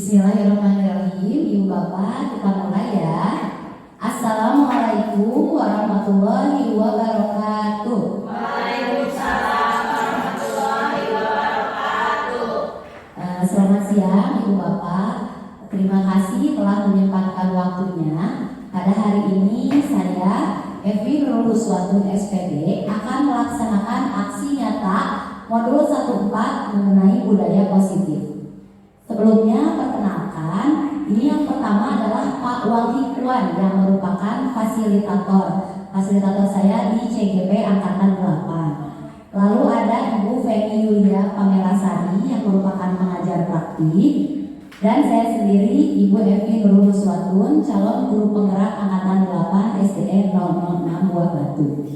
Bismillahirrahmanirrahim. Ibu Bapak, kita mulai ya. Assalamualaikum warahmatullahi wabarakatuh. Waalaikumsalam warahmatullahi wabarakatuh. Selamat siang Ibu Bapak. Terima kasih telah menyempatkan waktunya. Pada hari ini saya, Evi Nurul Huswatun SPD, akan melaksanakan aksi nyata modul 14 mengenai budaya positif. Sebelumnya perkenalkan, ini yang pertama adalah Pak Walhikwan yang merupakan fasilitator. Fasilitator saya di CGP Angkatan 8. Lalu ada Ibu Feni Yulia Pamelasari yang merupakan pengajar praktik. Dan saya sendiri Ibu Evi Nurul Huswatun, calon guru penggerak Angkatan 8 SDN 006 Buah Batu.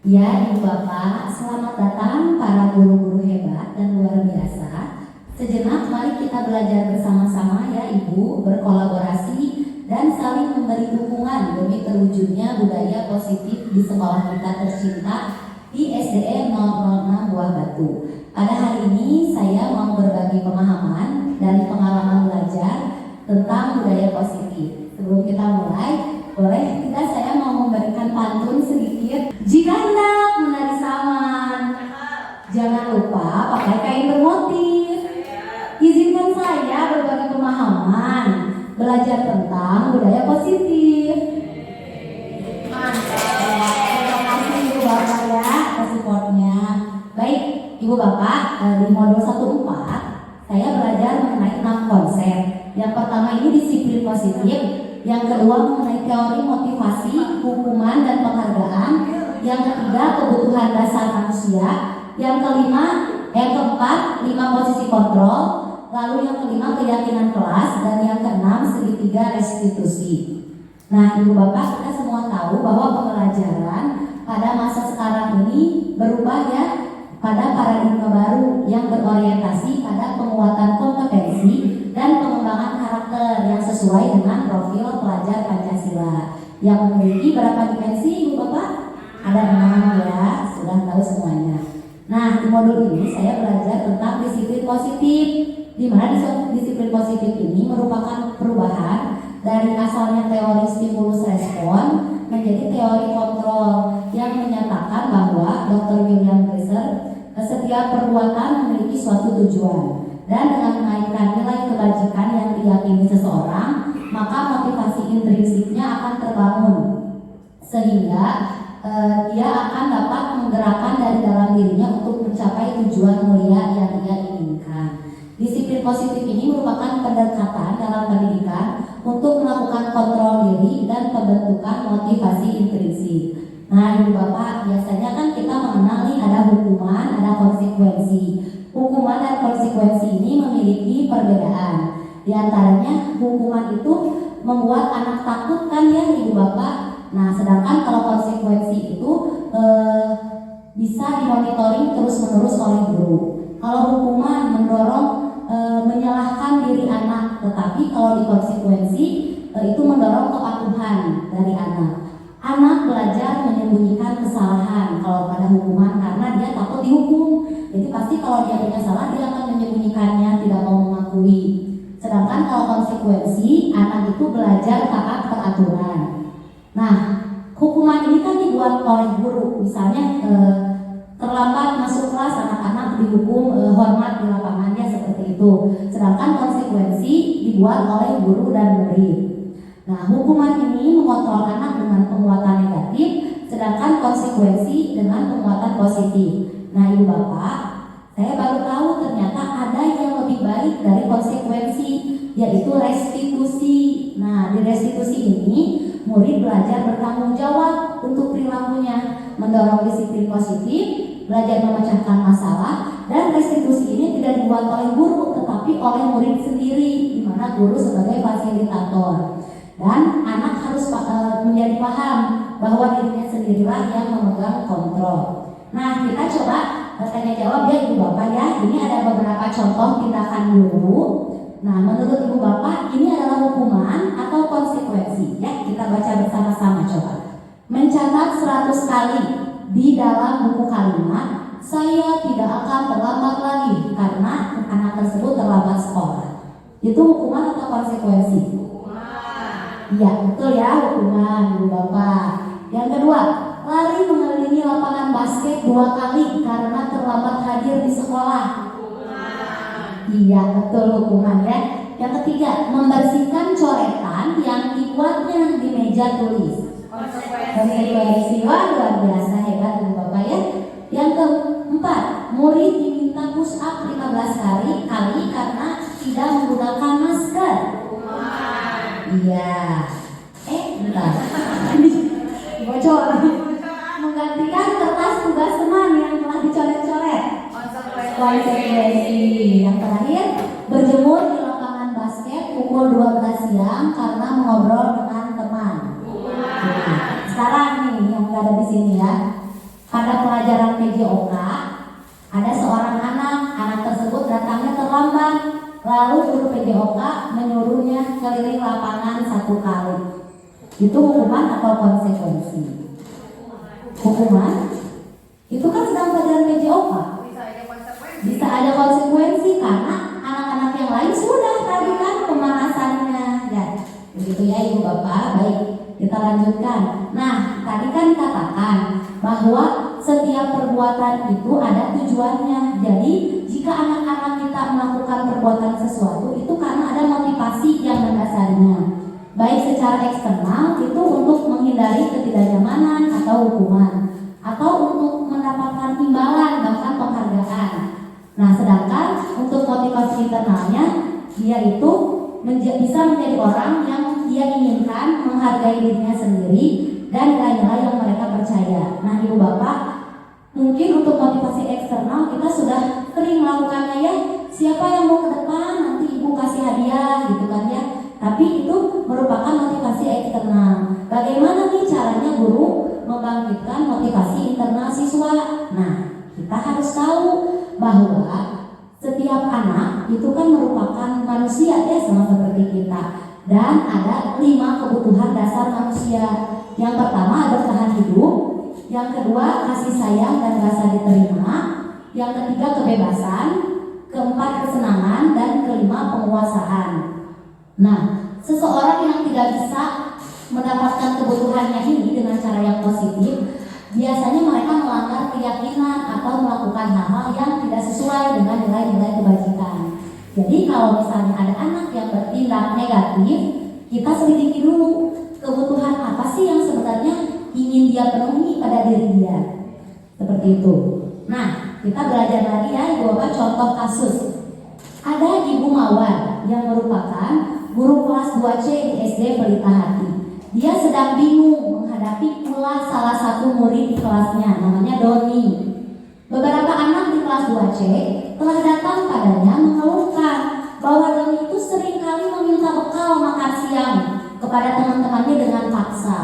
Ya Ibu Bapak, selamat datang para guru-guru hebat dan luar biasa. Sejenak mari kita belajar bersama-sama ya Ibu, berkolaborasi dan saling memberi dukungan demi terwujudnya budaya positif di sekolah kita tercinta di SDN 006 Buah Batu. Pada hari ini saya mau berbagi pemahaman dari pengalaman belajar tentang budaya positif. Sebelum kita mulai, boleh tidak saya mau memberikan pantun sedikit. Jika hendak menari saman, jangan lupa pakai kain bermotif. Izinkan saya berbagi pemahaman, belajar tentang budaya positif. Mantap. Terima kasih Ibu Bapak ya atas supportnya. Baik Ibu Bapak, di modul 14 saya belajar mengenai 6 konsep. Yang pertama ini disiplin positif, yang kedua mengenai teori motivasi, hukuman dan penghargaan, yang ketiga kebutuhan dasar manusia, yang keempat 5 posisi kontrol, lalu yang kelima keyakinan kelas, dan yang keenam segitiga restitusi. Nah Ibu Bapak, kita semua tahu bahwa pembelajaran pada masa sekarang ini berubah ya pada paradigma baru yang berorientasi pada penguatan kompetensi dan pengembangan karakter yang sesuai dengan profil pelajar Pancasila yang memiliki berapa dimensi Ibu Bapak? Ada 6 ya, sudah tahu semuanya. Nah di modul ini saya belajar tentang disiplin positif, di mana disiplin positif ini merupakan perubahan dari asalnya teori stimulus respon menjadi teori kontrol yang menyatakan bahwa Dr. William Glasser setiap perbuatan memiliki suatu tujuan, dan dengan menaikkan nilai kebajikan yang diyakini seseorang maka motivasi intrinsiknya akan terbangun sehingga dia akan dapat menggerakkan dari dalam dirinya untuk mencapai tujuan mulia yang dia inginkan. Disiplin positif ini merupakan pendekatan dalam pendidikan untuk melakukan kontrol diri dan pembentukan motivasi intrinsik. Nah Ibu Bapak, biasanya kan kita mengenal nih ada hukuman, ada konsekuensi. Hukuman dan konsekuensi ini memiliki perbedaan. Di antaranya hukuman itu membuat anak takut kan ya Ibu Bapak. Nah sedangkan kalau konsekuensi itu bisa dimonitoring terus-menerus oleh guru. Kalau hukuman mendorong menyalahkan diri anak, tetapi kalau di konsekuensi itu mendorong kepatuhan dari anak. Anak belajar menyembunyikan kesalahan kalau pada hukuman karena dia takut dihukum. Jadi pasti kalau dia punya salah dia akan menyembunyikannya, tidak mau mengakui. Sedangkan kalau konsekuensi, anak itu belajar taat peraturan. Nah, hukuman ini kan dibuat oleh guru. Misalnya terlambat masuk kelas, anak-anak dihukum hormat di lapangan ya seperti itu. Sedangkan konsekuensi dibuat oleh guru dan murid. Nah, hukuman ini mengontrol anak dengan penguatan negatif, sedangkan konsekuensi dengan penguatan positif. Nah, Ibu Bapak, saya baru tahu ternyata ada yang lebih baik dari konsekuensi, yaitu restitusi. Nah, di restitusi ini murid belajar bertanggung jawab untuk perilakunya, mendorong disiplin positif, belajar memecahkan masalah, dan restitusi ini tidak dibuat oleh guru tetapi oleh murid sendiri, di mana guru sebagai fasilitator. Dan anak harus menjadi paham bahwa dirinya sendirilah yang memegang kontrol. Nah, kita coba tanya jawab ya Ibu Bapak ya. Ini ada beberapa contoh tindakan guru. Nah, menurut Ibu Bapak ini adalah hukuman atau konsekuensi? Ya, kita baca bersama-sama coba. Mencatat 100 kali di dalam buku kalimat, saya tidak akan terlambat lagi karena anak tersebut terlambat sekolah. Itu hukuman atau konsekuensi? Iya, betul ya, hukuman Ibu Bapak. Yang kedua, lari mengelilingi lapangan basket 2 kali karena terlambat hadir di sekolah. Iya, betul, hukuman ya. Yang ketiga, membersihkan coretan yang dibuatnya di meja tulis. Konsekuensi. Wah, luar biasa, hebat Ibu Bapak ya. Yang keempat, murid diminta push up 15 kali karena tidak menggunakan masker. Iya. Bentar. Bocor. Menggantikan kertas tugas teman yang telah dicoret-coret. Konsekuensi. Yang terakhir, berjemur di lapangan basket pukul 12 siang karena mengobrol dengan teman. Sekarang nih yang ada di sini ya. Pada pelajaran PJOK, ada seorang anak tersebut datangnya terlambat. Lalu guru PJOK menyuruhnya keliling lapangan 1 kali. Itu hukuman atau konsekuensi? Hukuman? Itu kan sedang pelajaran PJOK. Bisa ada konsekuensi karena anak-anak yang lain sudah tadi kan pemanasannya. Ya, begitu ya Ibu Bapak. Baik, kita lanjutkan. Nah, tadi kan dikatakan bahwa setiap perbuatan itu ada tujuannya. Jadi jika anak-anak kita melakukan perbuatan sesuatu itu karena ada motivasi yang mendasarinya. Baik secara eksternal itu untuk menghindari ketidaknyamanan atau hukuman, atau untuk mendapatkan imbalan bahkan penghargaan. Nah, sedangkan untuk motivasi internalnya dia itu bisa menjadi orang yang dia inginkan, menghargai dirinya sendiri dan nilai-nilai yang mereka percaya. Nah, Ibu Bapak, mungkin untuk motivasi eksternal kita sudah sering melakukannya ya. Siapa yang mau ke depan nanti Ibu kasih hadiah gitu kan ya. Tapi itu merupakan motivasi eksternal. Bagaimana nih caranya guru membangkitkan motivasi internal siswa? Nah, kita harus tahu bahwa setiap anak itu kan merupakan manusia ya, sama seperti kita. Dan ada 5 kebutuhan dasar manusia. Yang pertama bertahan hidup, yang kedua kasih sayang dan rasa diterima, yang ketiga kebebasan, keempat kesenangan, dan kelima penguasaan. Nah, seseorang yang tidak bisa mendapatkan kebutuhannya ini dengan cara yang positif, biasanya mereka melanggar keyakinan atau melakukan hal-hal yang tidak sesuai dengan nilai-nilai kebajikan. Jadi kalau misalnya ada anak yang bertindak negatif, kita selidiki dulu kebutuhan apa sih yang sebenarnya ingin dia penuhi pada diri dia. Seperti itu. Nah, kita belajar lagi ya Ibu Bapak, contoh kasus. Ada Ibu Mawar yang merupakan guru kelas 2C di SD Pelita Hati. Dia sedang bingung menghadapi ulah salah satu murid di kelasnya, namanya Doni. Beberapa anak di kelas 2C telah datang padanya mengeluhkan bahwa Doni itu seringkali meminta bekal makan siang kepada teman-temannya dengan paksa.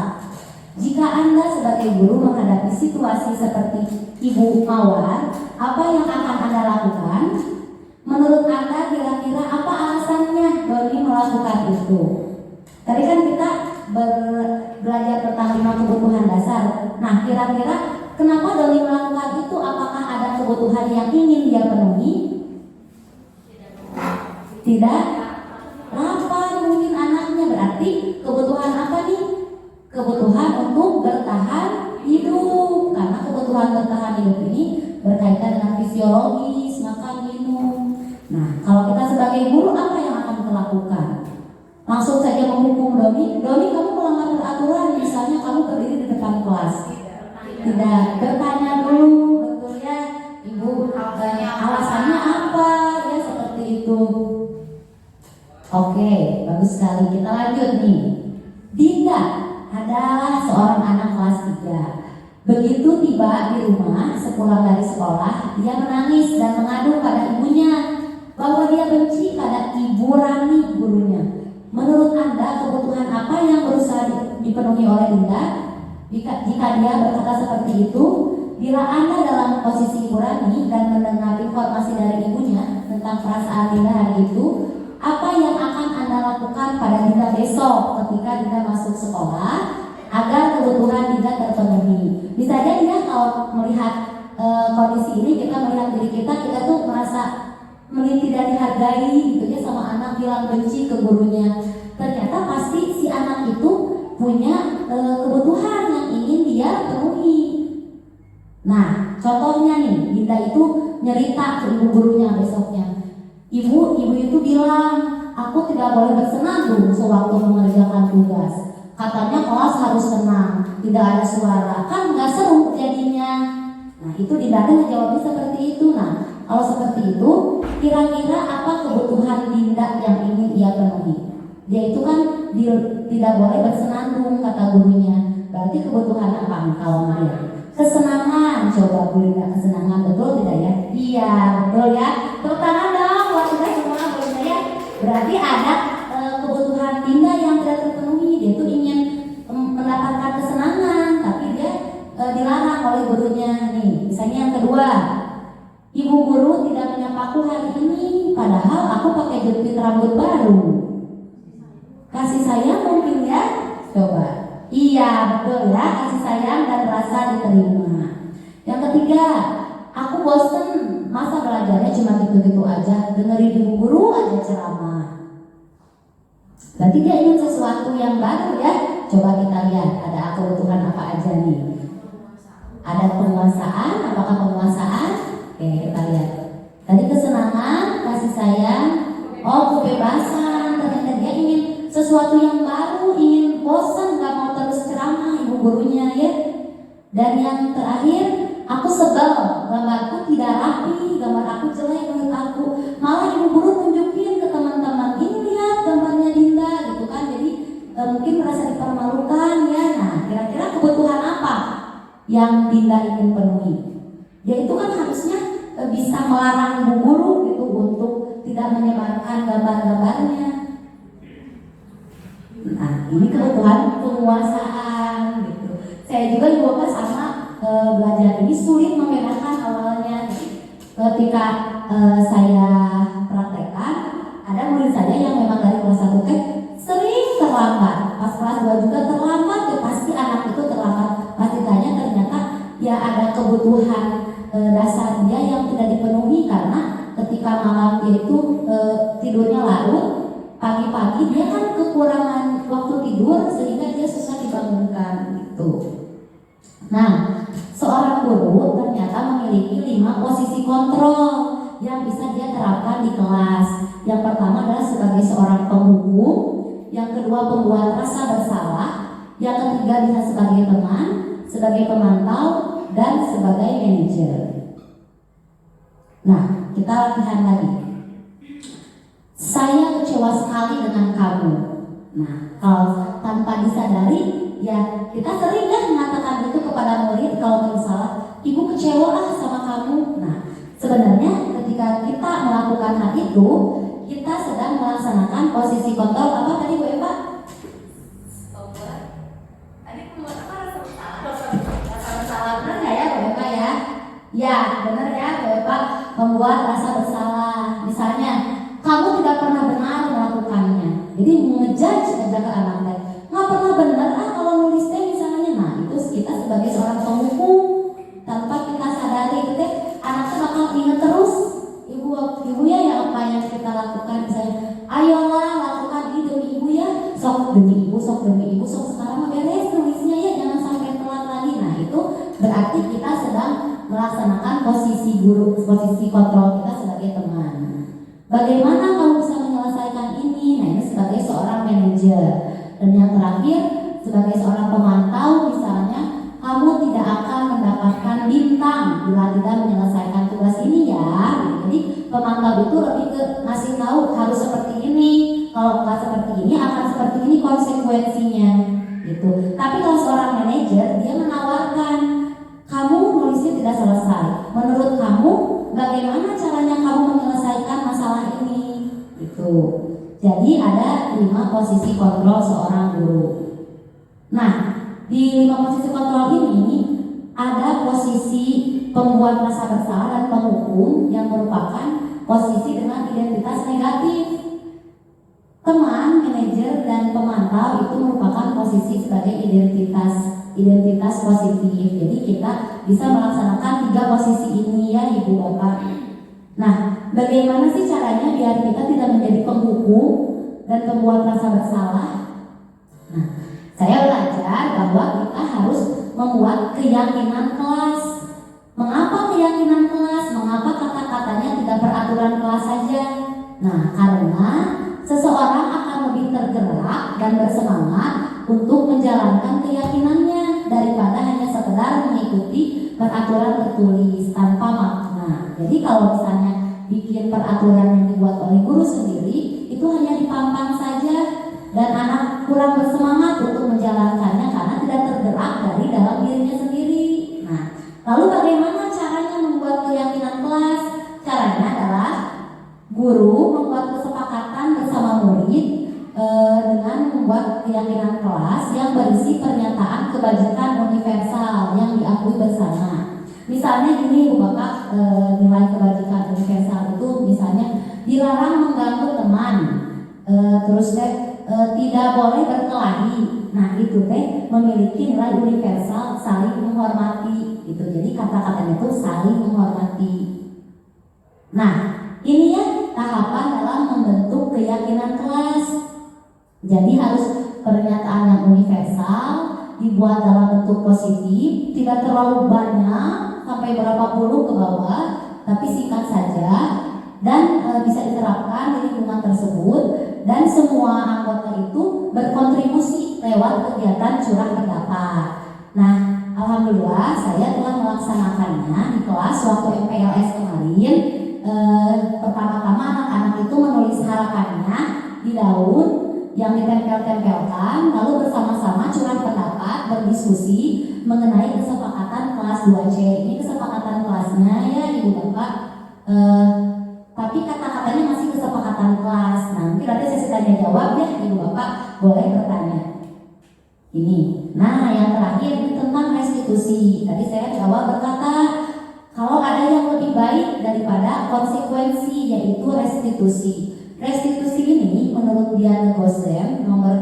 Jika Anda sebagai guru menghadapi situasi seperti Ibu Mawar, apa yang akan Anda lakukan? Menurut Anda kira-kira apa alasannya Doni melakukan itu? Tadi kan kita belajar tentang 5 kebutuhan dasar. Nah, kira-kira kenapa Doni melakukan itu? Apakah ada kebutuhan yang ingin dia penuhi? Tidak. Lapar mungkin anaknya, berarti kebutuhan apa nih? Kebutuhan untuk bertahan hidup. Karena kebutuhan bertahan hidup ini berkaitan dengan fisiologis, makan, minum. Nah, kalau kita sebagai guru apa yang akan kita lakukan? Langsung saja menghukum Doni, kamu melanggar peraturan, misalnya kamu berdiri di depan kelas. Tidak, bertanya dulu, betul ya, Ibu, alasannya apa? Ya seperti itu. Oke, bagus sekali. Kita lanjut nih. Dinda adalah seorang anak kelas 3. Begitu tiba di rumah, sepulang dari sekolah, dia menangis dan mengadu pada ibunya bahwa dia benci pada Ibu Rani, gurunya. Menurut Anda, kebutuhan apa yang berusaha dipenuhi oleh Dinda? Jika dia berkata seperti itu, bila Anda dalam posisi Ibu Rani dan mendengar informasi dari ibunya tentang perasaan Dinda hari itu, apa yang akan Anda lakukan pada Dinda besok ketika Dinda masuk sekolah agar kebutuhan Dinda terpenuhi? Bisa jadi ya kalau melihat kondisi ini, kita melihat diri kita tuh merasa tidak dihargai gitu ya sama anak, bilang benci ke gurunya. Ternyata pasti si anak itu punya kebutuhan yang ingin dia penuhi. Nah, contohnya nih, Dinda itu nyerita ke ibu gurunya besoknya. Ibu itu bilang, aku tidak boleh bersenandung sewaktu mengerjakan tugas. Katanya kelas harus tenang, tidak ada suara, kan nggak seru jadinya. Nah, itu Dinda jawabnya seperti itu. Nah, kalau seperti itu, kira-kira apa kebutuhan Dinda yang ingin ia penuhi? Dia itu kan tidak boleh bersenandung kata gurunya. Berarti kebutuhan apa nih kalau Maria? Kesenangan. Coba Bu Dinda, kesenangan betul tidak ya? Iya, betul ya. Tepuk tangan dong buat kita semua Bu Dinda ya. Berarti ada kebutuhan Dinda yang tidak terpenuhi. Dia itu ingin mendapatkan kesenangan, tapi dia dilarang oleh gurunya. Nih, misalnya yang kedua, ibu guru tidak menyapaku hari ini, padahal aku pakai jepit rambut baru. Kasih sayang mungkin ya? Coba. Iya, betul ya, kasih sayang dan rasa diterima. Yang ketiga, aku bosen, masa belajarnya cuma gitu-gitu aja, dengerin ibu guru aja ceramah. Berarti dia ingin sesuatu yang baru ya. Coba kita lihat, ada kebutuhan apa aja nih. Ada penguasaan, apakah penguasaan? Oke, kita lihat. Tadi kesenangan, kasih sayang, kebebasan. Ternyata dia ingin sesuatu yang baru, ingin bosan, gak mau terus ceramah ibu gurunya ya. Dan yang terakhir, aku sebel, gambarku tidak rapi, gambar aku jelek menurut aku. Malah ibu guru tunjukin ke teman-teman, ini lihat gambarnya Dinda gitu kan. Jadi mungkin merasa dipermalukan ya. Nah, kira-kira kebutuhan apa yang Dinda ingin penuhi? Dia itu kan harusnya bisa melarang ibu guru gitu untuk tidak menyebarkan gambar-gambarnya. Nah, ini kebutuhan penguasaan gitu. Saya juga sama belajar ini sulit membedakan awalnya. Ketika saya praktekkan, ada murid saya yang memang dari kelas 1 sering terlambat. Pas kelas 2 juga terlambat, ya pasti anak itu terlambat. Pasti tanya, ternyata ya ada kebutuhan dasar dia yang tidak dipenuhi karena ketika malam dia itu tidurnya larut, pagi-pagi dia kan kekurangan waktu tidur sehingga dia susah dibangunkan gitu. Nah, seorang guru ternyata memiliki 5 posisi kontrol yang bisa dia terapkan di kelas. Yang pertama adalah sebagai seorang penghukum, yang kedua pembuat rasa bersalah, yang ketiga bisa sebagai teman, sebagai pemantau, dan sebagai manajer. Nah, kita latihan lagi. Saya kecewa sekali dengan kamu. Nah, kalau tanpa disadari, ya kita sering kan mengatakan itu kepada murid kalau misalnya ibu kecewa lah sama kamu. Nah, sebenarnya ketika kita melakukan hal itu, kita sedang melaksanakan posisi kontrol apa tadi Bu Eva? Tadi membuat apa? Rasa bersalah, benar nggak ya Bu Eva ya? Ya, benar ya Bu Eva, membuat rasa bersalah. Misalnya, kamu tidak pernah benar melakukannya. Jadi ngejudge aja ke anak teh. Nggak pernah benar kalau nulis teh misalnya. Nah, itu kita sebagai seorang penghukum tanpa kita sadari itu teh anaknya bakal ingat terus ibu ya yang apa yang kita lakukan. Misalnya, ayolah lakukan ini demi ibu ya. Sok demi ibu, sok sekarang beres nulisnya ya, jangan sampai telat lagi. Nah, itu berarti kita sedang melaksanakan posisi guru, posisi kontrol kita sebagai teman. Bagaimana kamu bisa menyelesaikan ini? Nah, ini sebagai seorang manajer. Dan yang terakhir, sebagai seorang pemantau, misalnya kamu tidak akan mendapatkan bintang bila tidak menyelesaikan tugas ini ya. Jadi pemantau itu lebih ke ngasih tahu harus seperti ini. Kalau nggak seperti ini akan seperti ini konsekuensinya. Gitu. Tapi kalau seorang manajer, dia menawarkan, kamu nulisnya tidak selesai. Menurut kamu, bagaimana caranya kamu menyelesaikan masalah ini? Itu. Jadi ada 5 posisi kontrol seorang guru. Nah, di 5 posisi kontrol ini ada posisi pembuat rasa bersalah dan penghukum yang merupakan posisi dengan identitas negatif. Teman, manajer, dan pemantau itu merupakan posisi sebagai identitas positif. Jadi kita bisa melaksanakan 3 posisi ini ya Ibu Bapak. Nah, bagaimana sih caranya biar kita tidak menjadi penghukum dan pembuat rasa bersalah? Nah, saya belajar bahwa kita harus membuat keyakinan kelas. Mengapa keyakinan kelas? Mengapa kata-katanya tidak peraturan kelas saja? Nah, karena seseorang akan lebih tergerak dan bersemangat untuk menjalankan keyakinannya daripada hanya sekedar mengikuti peraturan tertulis tanpa makna. Jadi kalau misalnya bikin peraturan yang dibuat oleh guru sendiri, itu hanya dipampang saja dan anak kurang bersemangat untuk menjalankannya karena tidak tergerak dari dalam dirinya sendiri. Nah, lalu bagaimana caranya membuat keyakinan kelas? Caranya adalah guru membuat kesepakatan bersama murid dengan membuat keyakinan kelas yang berisi pernyataan kebajikan universal yang diakui bersama. Misalnya gini Bu Bapak, nilai kebajikan universal itu misalnya dilarang mengganggu teman, terus tidak boleh berkelahi. Nah itu memiliki nilai universal saling menghormati. Gitu. Jadi kata-katanya itu saling menghormati. Nah ini ya tahapan dalam membentuk keyakinan kelas. Jadi harus pernyataan yang universal, dibuat dalam bentuk positif, tidak terlalu banyak sampai berapa puluh ke bawah, tapi singkat saja dan bisa diterapkan di lingkungan tersebut dan semua anggota itu berkontribusi lewat kegiatan curah pendapat. Nah, alhamdulillah saya telah melaksanakannya di kelas waktu MPLS kemarin. Pertama-tama anak-anak itu menulis harapannya di daun yang ditempel-tempelkan, lalu bersama-sama curah pendapat, berdiskusi mengenai kesepakatan kelas 2C. Ini kesepakatan kelasnya ya Ibu Bapak, tapi kata-katanya masih kesepakatan kelas. Nah mungkin nanti sesi tanya jawab ya Ibu Bapak boleh bertanya. Ini, nah yang terakhir ini tentang restitusi. Tadi saya di awal berkata kalau ada yang lebih baik daripada konsekuensi, yaitu restitusi. Restitusi ini menurut Diana Gosem nomor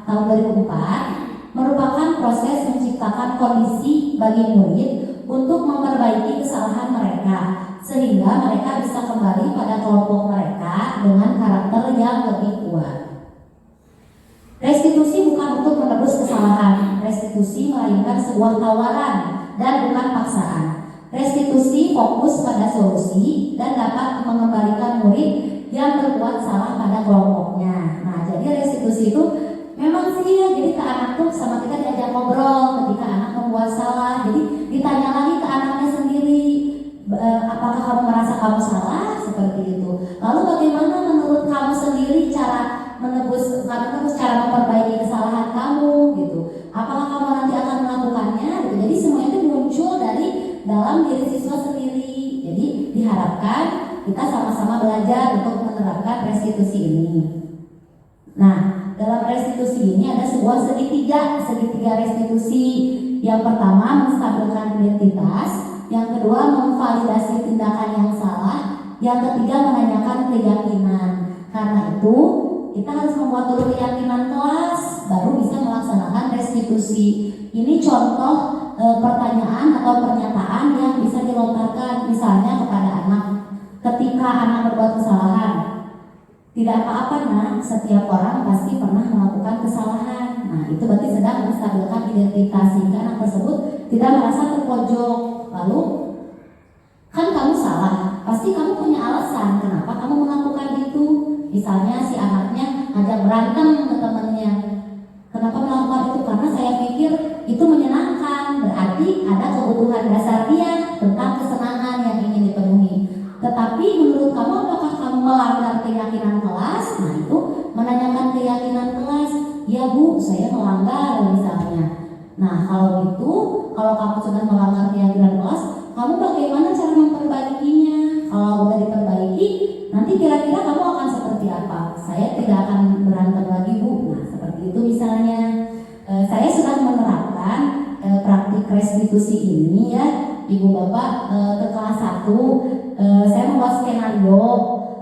tahun 2004 merupakan proses menciptakan kondisi bagi murid untuk memperbaiki kesalahan mereka sehingga mereka bisa kembali pada kelompok mereka dengan karakter yang lebih kuat. Restitusi bukan untuk menebus kesalahan. Restitusi melainkan sebuah tawaran dan bukan paksaan. Restitusi fokus pada solusi dan dapat mengembalikan murid yang berbuat salah pada kelompoknya. Nah, jadi restitusi itu memang sih ya, jadi ke anak tuh sama kita diajak ngobrol ketika anak membuat salah. Jadi ditanya lagi ke anaknya sendiri, apakah kamu merasa kamu salah? Seperti itu. Lalu bagaimana menurut kamu sendiri cara menebus cara memperbaiki kesalahan kamu gitu. Apakah kamu nanti akan melakukannya gitu. Jadi semua itu muncul dari dalam diri siswa sendiri. Jadi diharapkan kita sama-sama belajar untuk menerapkan restitusi ini. Nah, dalam restitusi ini ada sebuah segitiga restitusi. Yang pertama menstabilkan identitas, yang kedua memvalidasi tindakan yang salah, yang ketiga menanyakan keyakinan. Karena itu kita harus membuat dulu keyakinan kelas, baru bisa melaksanakan restitusi. Ini contoh pertanyaan atau pernyataan yang bisa dilontarkan misalnya kepada anak. Ketika anak berbuat kesalahan, tidak apa-apa nak, setiap orang pasti pernah melakukan kesalahan. Nah itu berarti sedang menstabilkan identitas sehingga anak tersebut tidak merasa terpojok. Lalu kan kamu salah, pasti kamu punya alasan kenapa kamu melakukan itu. Misalnya si anaknya ngajak berantem ke temannya, kenapa melakukan itu? Karena saya pikir itu menyenangkan. Berarti ada kebutuhan dasar dia tentang kesenangan yang ingin dipenuhi. Tetapi menurut kamu apakah kamu melanggar keyakinan kelas? Nah itu menanyakan keyakinan kelas. Ya Bu, saya melanggar misalnya. Nah kalau gitu, kalau kamu sudah melanggar keyakinan kelas, kamu bagaimana cara memperbaikinya? Kalau udah diperbaiki, nanti kira-kira kamu akan seperti apa? Saya tidak akan berantem lagi Bu. Nah seperti itu misalnya. Saya sudah menerapkan praktik restitusi ini ya Ibu Bapak ke kelas 1. Saya membuat skenario,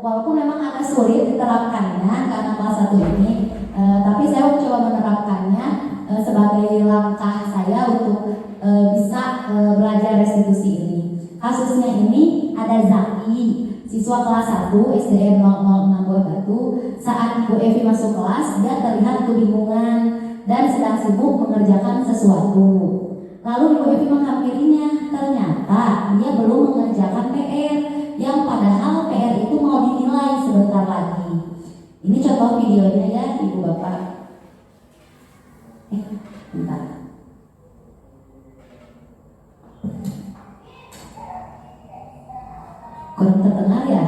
walaupun memang agak sulit diterapkannya karena kelas 1 ini, tapi saya mencoba menerapkannya sebagai langkah saya untuk bisa belajar restitusi ini. Kasusnya ini ada Zaki, siswa kelas 1 SDN 006 Buah Batu. Saat Ibu Evi masuk kelas, dia terlihat kebingungan dan sedang sibuk mengerjakan sesuatu. Lalu Ibu Evi menghampirinya, ternyata dia belum mengerjakan PR, yang padahal PR itu mau dinilai sebentar lagi. Ini contoh videonya ya Ibu Bapak. Bentar. Kurang terdengar ya?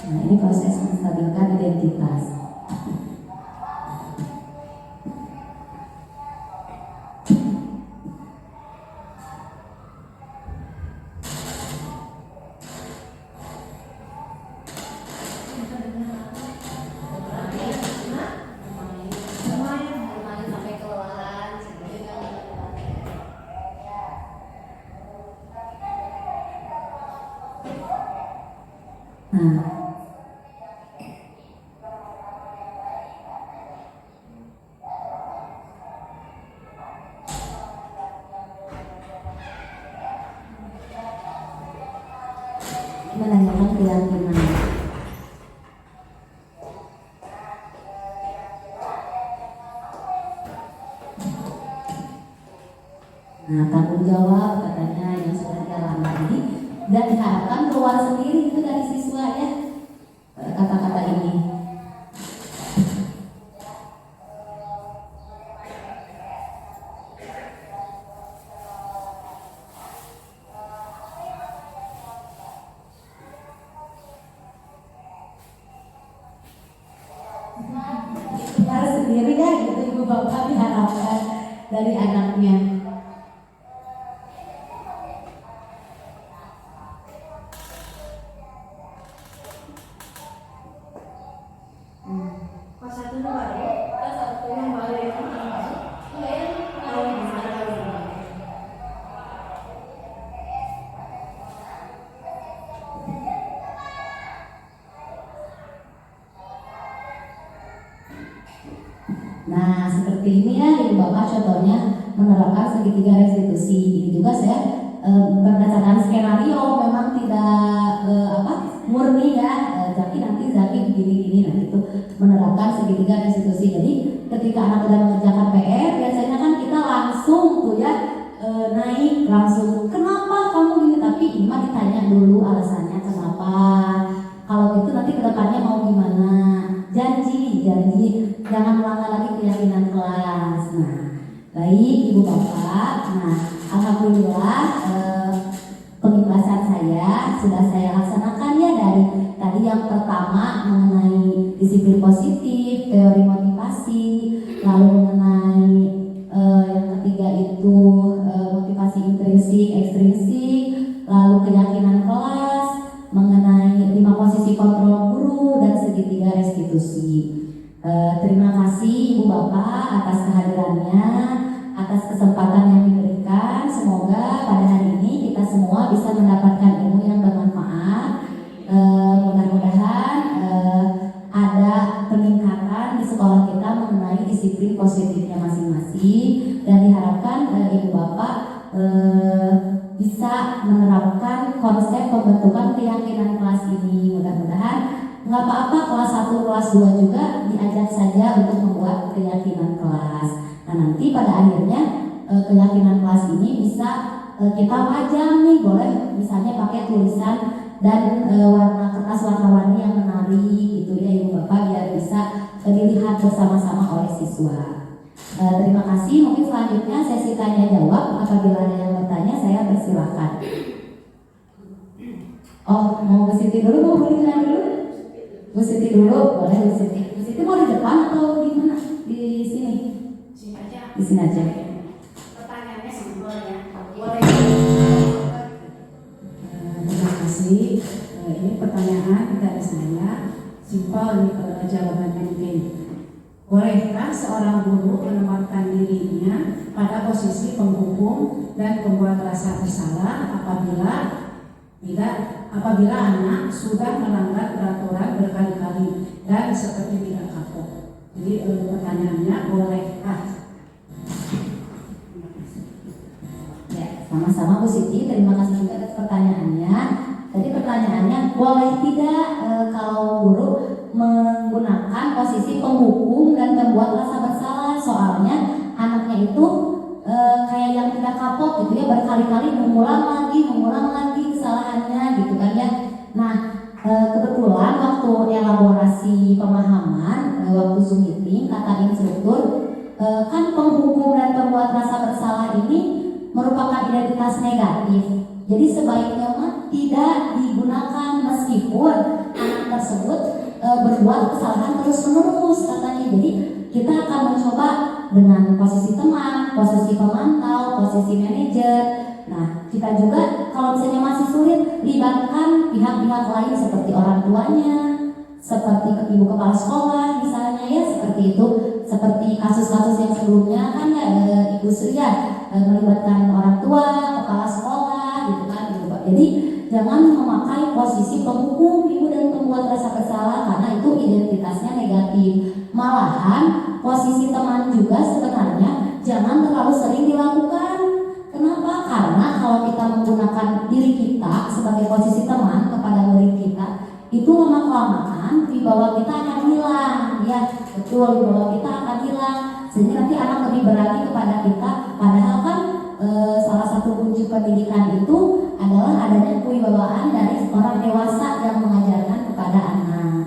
Nah, ini proses menstabilkan identitas. Nah, menanyakan keyakinan. Nah, tanggung jawab katanya yang sudah dialami dan diharapkan keluar sendiri itu dari siswa ya, kata-kata ini. Harus sendiri ya gitu Ibu Bapak diharapkan dari anaknya. Kelas 1 itu baru. Kelas 1 yang baru yang masuk. Iya ya. Nah, seperti ini ya Ibu Bapak contohnya menerapkan segitiga restitusi. Ini juga saya berdasarkan skenario, memang tidak murni ya, Zaki begini-gini, nah itu menerapkan segitiga restitusi. Jadi ketika anak sudah mengerjakan PR, biasanya kan kita langsung tuh ya naik langsung, kenapa kamu gini, tapi ini mah ditanya dulu alasannya kenapa. Kalau gitu nanti kedepannya mau gimana, janji jangan melanggar lagi keyakinan kelas. Nah, baik Ibu Bapak. Nah, alhamdulillah pembahasan saya sudah saya laksanakan ya, dari tadi yang pertama mengenai disiplin positif, teori motivasi, lalu mengenai yang ketiga itu motivasi intrinsik, ekstrinsik, lalu keyakinan kelas, mengenai 5 posisi kontrol guru dan segitiga restitusi. Terima kasih Ibu Bapak atas kehadirannya, atas kesempatan yang diberikan. Semoga pada hari ini kita semua bisa mendapatkan ilmu yang bermanfaat. Mudah-mudahan ada peningkatan di sekolah kita mengenai disiplin positifnya masing-masing, dan diharapkan Ibu Bapak bisa menerapkan konsep pembentukan keyakinan kelas ini. Mudah-mudahan nggak apa-apa kelas 1, kelas 2 juga diajak saja untuk membuat keyakinan kelas. Nah, nanti pada akhirnya keyakinan kelas ini bisa kita pajang nih, boleh misalnya pakai tulisan dan warna kertas warna-warni yang menarik gitu ya Ibu Bapak, biar bisa dilihat bersama-sama oleh siswa. Terima kasih. Mungkin selanjutnya sesi tanya jawab. Apabila ada yang bertanya, saya persilakan. Oh, mau ke Siti dulu, mau berbicara dulu? Bu Siti dulu, boleh Bu Siti. Bu Siti mau di depan atau di mana? Di sini? Sini aja. Di sini aja. Pertanyaannya simpel ya. Boleh. Terima kasih. Ini pertanyaan dari saya, simpel nih jawabannya mungkin. Bolehkah seorang guru menempatkan dirinya posisi penghukum dan pembuat rasa bersalah apabila anak sudah melanggar peraturan berkali-kali dan seperti tidak kapok. Jadi pertanyaannya, bolehkah? Ya, sama-sama Bu Siti, terima kasih juga atas pertanyaannya. Tadi pertanyaannya, boleh tidak kalau guru menggunakan posisi penghukum dan pembuat rasa bersalah? Soalnya anaknya itu kayak yang tidak kapok gitu ya, berkali-kali mengulang lagi kesalahannya gitu kan ya. Nah, kebetulan waktu elaborasi pemahaman, waktu Zoom meeting, kata instruktur, kan penghukum dan pembuat rasa bersalah ini merupakan identitas negatif. Jadi sebaiknya tidak digunakan meskipun anak tersebut berbuat kesalahan terus-menerus katanya. Jadi kita akan mencoba dengan posisi teman, posisi pemantau, posisi manajer. Nah, kita juga kalau misalnya masih sulit, libatkan pihak-pihak lain seperti orang tuanya, seperti ibu kepala sekolah misalnya ya, seperti itu. Seperti kasus-kasus yang sebelumnya kan ya, Ibu Sri ya, melibatkan orang tua, kepala sekolah gitu kan gitu Pak. Jadi jangan memakai posisi penghukum ibu dan pembuat rasa bersalah karena itu identitasnya negatif. Malahan posisi teman juga sebenarnya jangan terlalu sering dilakukan. Kenapa? Karena kalau kita menggunakan diri kita sebagai posisi teman kepada murid kita, itu lama-kelamaan wibawa kita akan hilang ya. Betul, wibawa kita akan hilang sehingga nanti anak lebih berani kepada kita. Padahal kan salah satu kunci pendidikan itu adalah adanya kewibawaan dari orang dewasa yang mengajarkan kepada anak.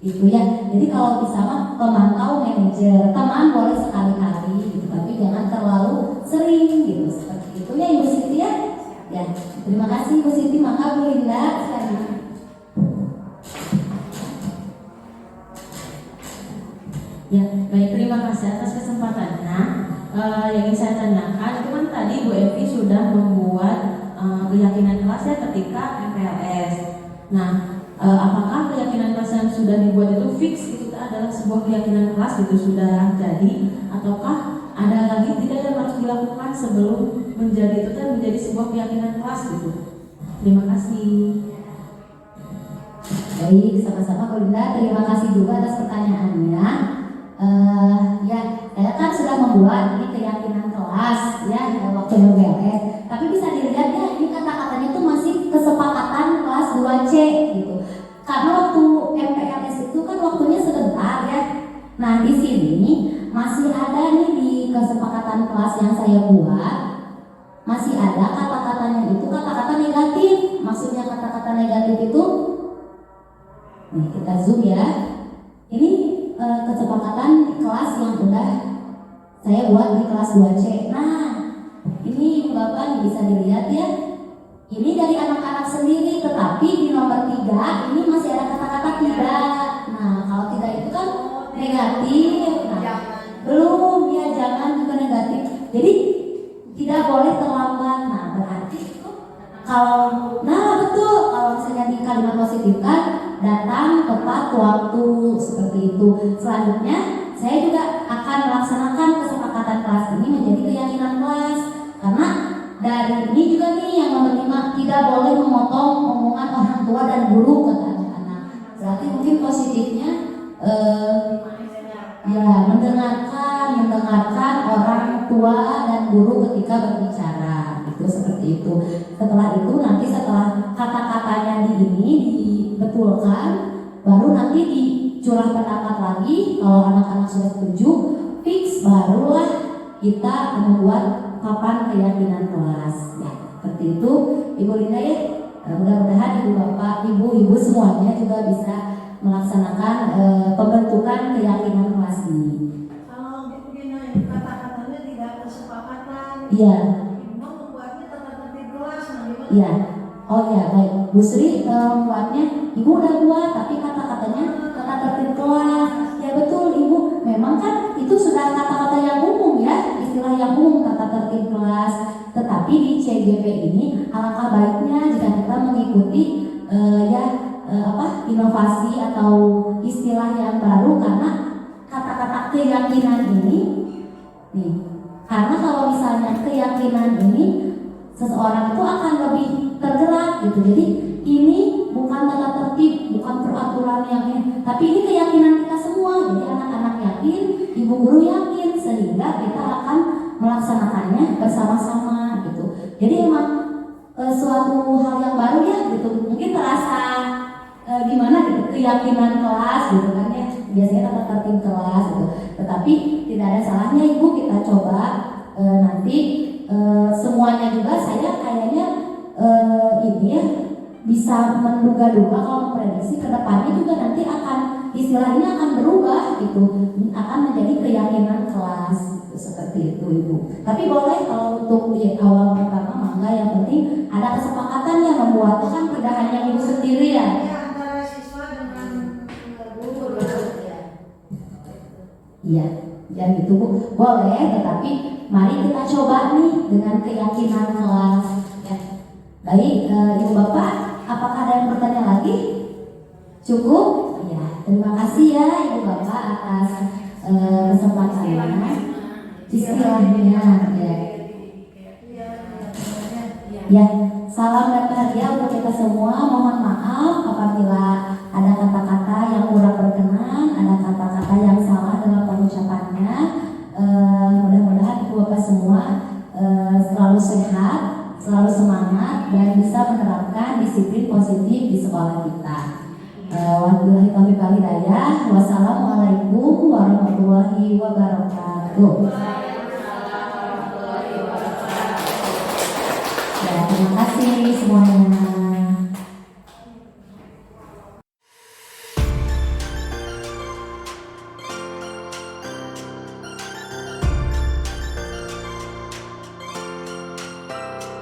Itu ya. Jadi kalau bisa mah pemantau manajer, teman boleh sekali-kali gitu, tapi jangan terlalu sering gitu. Seperti itu ya Ibu Siti ya. Ya, terima kasih Ibu Siti, maka Bu Linda sekali. Ya, baik, terima kasih atas kesempatannya. Yang ingin saya tanyakan itu kan tadi Bu Evi sudah membuat keyakinan kelasnya ketika MPLS. Nah, apakah keyakinan kelas yang sudah dibuat itu fix itu adalah sebuah keyakinan kelas itu sudah jadi, ataukah ada lagi tidak yang harus dilakukan sebelum menjadi itu kan menjadi sebuah keyakinan kelas gitu? Terima kasih. Baik, sama-sama Bu Linda, terima kasih juga atas pertanyaannya. Ya, saya kan sudah membuat ini keyakinan kelas ya waktu MPLS. Tapi bisa dilihat ya, ini kata-katanya tuh masih kesepakatan kelas 2C gitu. Karena waktu MPLS itu kan waktunya sebentar ya. Nah, di sini masih ada nih di kesepakatan kelas yang saya buat, masih ada kata-katanya itu kata-kata negatif. Maksudnya kata-kata negatif itu, nih kita zoom ya. Ini kesepakatan kelas yang udah saya buat di kelas 2C. Nah, ini Bapak nih bisa dilihat ya. Ini dari anak-anak sendiri, tetapi di nomor 3 ini masih ada kata-kata tidak. Nah, kalau tidak itu kan negatif. Nah, belum ya, jangan juga negatif. Jadi tidak boleh terlambat. Nah, berarti itu betul, kalau misalnya di kalimat positif kan datang tepat waktu seperti itu. Selanjutnya saya juga akan melaksanakan kesepakatan kelas ini menjadi keyakinan kelas, karena dari ini juga nih yang nomor 5, tidak boleh memotong omongan orang tua dan guru kata anak-anak. Berarti mungkin positifnya ya mendengarkan orang tua dan guru ketika berbicara, itu seperti itu. Setelah itu nanti setelah kata-katanya dibetulkan, baru nanti dicurah pendapat lagi. Kalau anak-anak sudah setuju, fix, barulah kita membuat papan keyakinan kelas. Ya, seperti itu Ibu Linda ya. Mudah-mudahan Ibu Bapak, Ibu semuanya juga bisa melaksanakan pembentukan keyakinan kelas ini. Kalau begini kata-katanya tidak kesepakatan. Iya. Ibu membuatnya tata tertib kelas, nah gimana? Iya. Oh ya, baik. Bu Sri membuatnya, Ibu udah buat, tapi kata-katanya tata tertib kelas. Ya betul Ibu, memang kan itu sudah kata-kata yang umum ya, istilah yang umum tata tertib kelas. Tetapi di CGP ini alangkah baiknya jika kita mengikuti inovasi atau istilah yang baru, karena kata-kata keyakinan ini nih, Karena kalau misalnya keyakinan ini, seseorang itu akan lebih tergerak gitu. Jadi ini bukan tata tertib, bukan peraturan yang ini, tapi ini keyakinan kita semua. Jadi anak-anak yakin, ibu guru yakin, sehingga kita akan melaksanakannya bersama-sama gitu. Jadi emang suatu hal yang baru ya gitu. Mungkin terasa gimana gitu, keyakinan kelas gitu kan ya. Biasanya tata tertib kelas gitu. Tetapi tidak ada salahnya ibu kita coba nanti semuanya juga. Saya kayaknya ini ya bisa menduga-duga kalau memprediksi ke depannya juga nanti akan istilahnya akan berubah gitu, akan menjadi keyakinan kelas gitu, seperti itu ibu. Tapi boleh kalau untuk di awal pertama mangga, yang penting ada kesepakatan yang membuatnya kan tidak hanya ibu sendiri ya. Antara siswa dengan guru ya. Iya, dan itu bu boleh, tetapi mari kita coba nih dengan keyakinan kelas. Ya. Baik, ibu bapak, apakah ada yang bertanya lagi? Cukup? Ya, terima kasih ya ibu bapak atas kesempatannya, istilahnya. Ya, salam dan bahagia untuk kita semua. Mohon maaf apabila ada kata-kata yang kurang berkenan, ada kata-kata yang salah dalam pengucapannya. Mudah-mudahan ibu bapak semua selalu sehat, selalu semangat, dan bisa menerapkan disiplin positif di sekolah kita. Wabillahi taufiq wal hidayah. Wassalamualaikum warahmatullahi wabarakatuh. Ya, terima kasih semuanya.